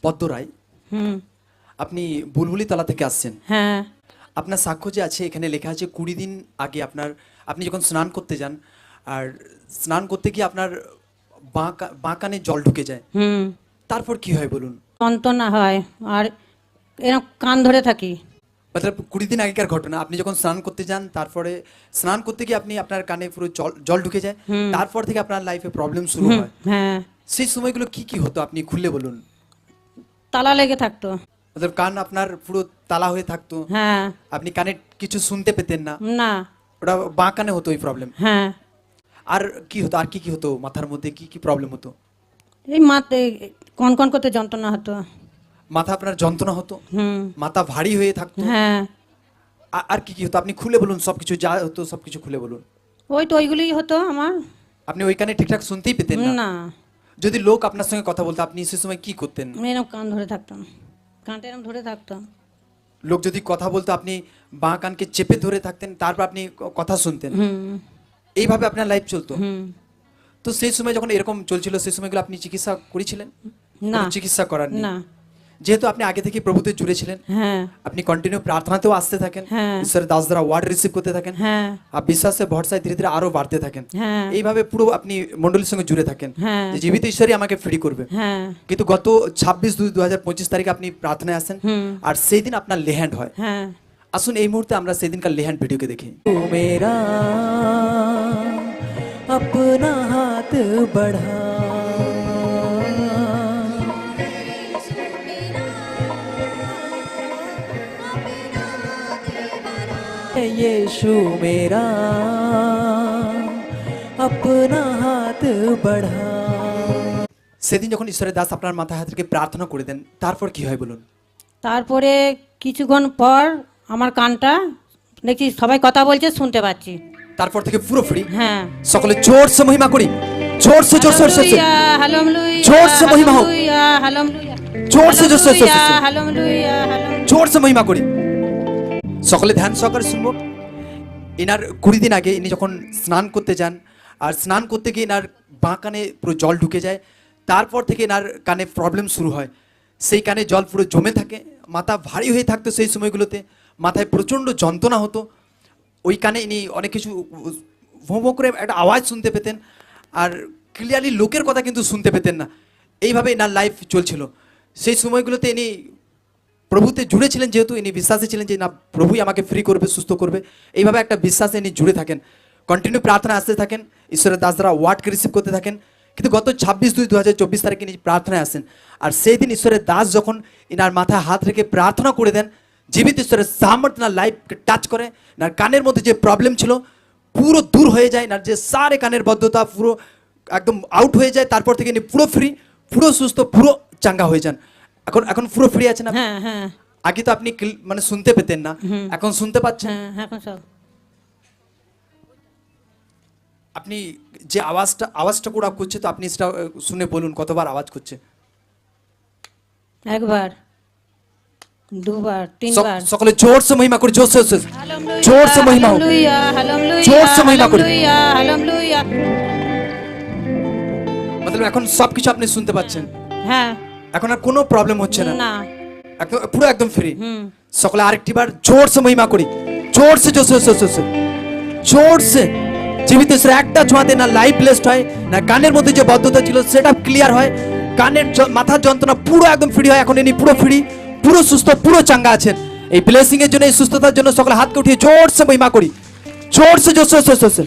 পদ্ম রায়, আপনি বুলবুলি তলা থেকে আসছেন। হ্যাঁ। আপনার সাক্ষ্য যে আছে এখানে লেখা আছে 20 দিন আগে আপনি যখন স্নান করতে যান, আর স্নান করতে গিয়ে আপনার বাঁ কানে জল ঢুকে যায়, তারপর কি হয় বলুন? যন্ত্রণা হয় আর এরকম কান ধরে থাকি। মতলব 20 দিন আগেকার ঘটনা, আপনি যখন স্নান করতে যান, তারপরে স্নান করতে গিয়ে আপনার কানে পুরো জল ঢুকে যায়, তারপর থেকে আপনার লাইফে প্রবলেম শুরু হয়। হ্যাঁ। সেই সময়গুলো কি হতো আপনি খুললে বলুন। তালা লেগে থাকতো। মতলব কান আপনার পুরো তালা হয়ে থাকতো। হ্যাঁ। আপনি কানে কিছু শুনতে পেতেন না। না। ওটা বাঁ কানে হতো এই প্রবলেম। হ্যাঁ। আর কি হতো, আর কি হতো, মাথার মধ্যে কি প্রবলেম হতো? এই মাথা কন করতে যন্ত্রণা হতো। মাথা আপনার যন্ত্রণা হতো, মাথা ভারী হয়ে থাকতো। হ্যাঁ। আর কি হতো আপনি খুলে বলুন, সবকিছু যা হতো সবকিছু খুলে বলুন। ওইগুলোই হতো আমার। আপনি ওই কানে ঠিকঠাক শুনতেই পেতেন না? না। যদি লোক আপনার সঙ্গে কথা বলতো আপনি সে সময় কি করতেন? এরকম কান ধরে থাকতাম, কানটা এরকম ধরে থাকতাম। লোক যদি কথা বলতো আপনি বাঁ কানকে চেপে ধরে থাকতেন, তারপর আপনি কথা শুনতেন। এইভাবে আপনার লাইফ চলতো। তো সেই সময় যখন এরকম চলছিল, সেই সময়গুলো আপনি চিকিৎসা করেছিলেন? না। চিকিৎসা করার না। যেহেতু আপনি আগে থেকে প্রভুতে জুড়ে ছিলেন, হ্যাঁ। আপনি কন্টিনিউ প্রার্থনাতেও আসতে থাকেন, হ্যাঁ। ঈশ্বরের দাস দ্বারা ওয়ার্ড রিসিভ করতে থাকেন, হ্যাঁ। আর বিশ্বাসে ভরসায় ধীরে ধীরে আরো বাড়তে থাকেন। হ্যাঁ। এইভাবে পুরো আপনি মণ্ডলীর সঙ্গে জুড়ে থাকেন হ্যাঁ। যে জীবিত ঈশ্বরই আমাকে ফ্রি করবে। হ্যাঁ। কিন্তু গত 26/2/2025 তারিখে আপনি প্রার্থনায় আসেন, আর সেই দিন আপনার লেহ্যান্ড হয়। হ্যাঁ। আসুন এই মুহূর্তে আমরা সেই দিনকার লেহ্যান্ড ভিডিওকে দেখি। मेरा अपना हाथ बढ़ा, यीशु मेरा अपना हाथ बढ़ा। সেদিন যখন ঈশ্বরের দাস আপনার মাথায় হাত রেখে প্রার্থনা করে দেন, তারপর কি হয় বলুন? তারপরে কিছুক্ষণ পর আমার কানটা দেখছি সবাই কথা বলছে, শুনতে পাচ্ছি। তারপর থেকে পুরো ফ্রি। হ্যাঁ। সকলে জোরসে মহিমা করি, জোরসে জোরসে জোরসে হালেলুয়া, জোরসে মহিমা হোক, হালেলুয়া, জোরসে জোরসে জোরসে হালেলুয়া, জোরসে মহিমা করি। সকলে ধ্যান সহকারে শুনবো। এনার 20 দিন আগে ইনি যখন স্নান করতে যান, আর স্নান করতে গিয়ে এনার বাঁ কানে পুরো জল ঢুকে যায়, তারপর থেকে এনার কানে প্রবলেম শুরু হয়। সেই কানে জল পুরো জমে থাকে, মাথা ভারী হয়ে থাকতো। সেই সময়গুলোতে মাথায় প্রচণ্ড যন্ত্রণা হতো। ওই কানে ইনি অনেক কিছু ভোঁ ভোঁ করে একটা আওয়াজ শুনতে পেতেন, আর ক্লিয়ারলি লোকের কথা কিন্তু শুনতে পেতেন না। এইভাবে এনার লাইফ চলছিল। সেই সময়গুলোতে ইনি প্রভুতে জুড়ে ছিলেন, যেহেতু ইনি বিশ্বাসী ছিলেন যে না, প্রভুই আমাকে ফ্রি করবে, সুস্থ করবে। এইভাবে একটা বিশ্বাসে ইনি জুড়ে থাকেন, কন্টিনিউ প্রার্থনা আসতে থাকেন, ঈশ্বরের দাস দ্বারা ওয়ার্ডকে রিসিভ করতে থাকেন। কিন্তু গত 26/2/2024 তারিখে ইনি প্রার্থনায় আসেন, আর সেই দিন ঈশ্বরের দাস যখন ইনার মাথায় হাত রেখে প্রার্থনা করে দেন, জীবিত ঈশ্বরের সামর্থ্য না লাইফকে টাচ করে, না কানের মধ্যে যে প্রবলেম ছিল পুরো দূর হয়ে যায়, না যে সারে কানের বদ্ধতা পুরো একদম আউট হয়ে যায়। তারপর থেকে ইনি পুরো ফ্রি, পুরো সুস্থ, পুরো চাঙ্গা হয়ে যান। এখন পুরো ফ্রি আছেন। হ্যাঁ। হ্যাঁ। আগে তো আপনি মানে শুনতে পেতেন না, এখন শুনতে পাচ্ছেন। হ্যাঁ, এখন সব আপনি যে আওয়াজটা করে করছে, তো আপনি সেটা শুনে বলুন কতবার আওয়াজ করছে। একবার, দুবার, তিনবার। সকলে জোরসে মহিমা করে, জোরসে জোরসে মহিমা হোক, হালেলুয়া, হালেলুয়া, জোরসে মহিমা করি। Hallelujah, hallelujah. মতলব এখন সবকিছু আপনি শুনতে পাচ্ছেন, হ্যাঁ। এখন আর কোনো প্রবলেম হচ্ছে না, না। একদম পুরো একদম ফ্রি। সকলে আরেকটিবার জোরসে মহিমা করি, জোরসে জোরসে জোরসে। জীবিত ঈশ্বর একটা ছোঁয়াতে না লাইফ ব্লেসড হয়, না কানের মধ্যে যে বদ্ধতা ছিল সেটা ক্লিয়ার হয়, কানের মাথার যন্ত্রণা পুরো একদম ফ্রি হয়। এখন ইনি পুরো ফ্রি, পুরো সুস্থ, পুরো চাঙ্গা আছেন। এই ব্লেসিং এর জন্য, এই সুস্থতার জন্য সকলে হাতকে উঠিয়ে জোরসে মহিমা করি, জোরসে জোরসে।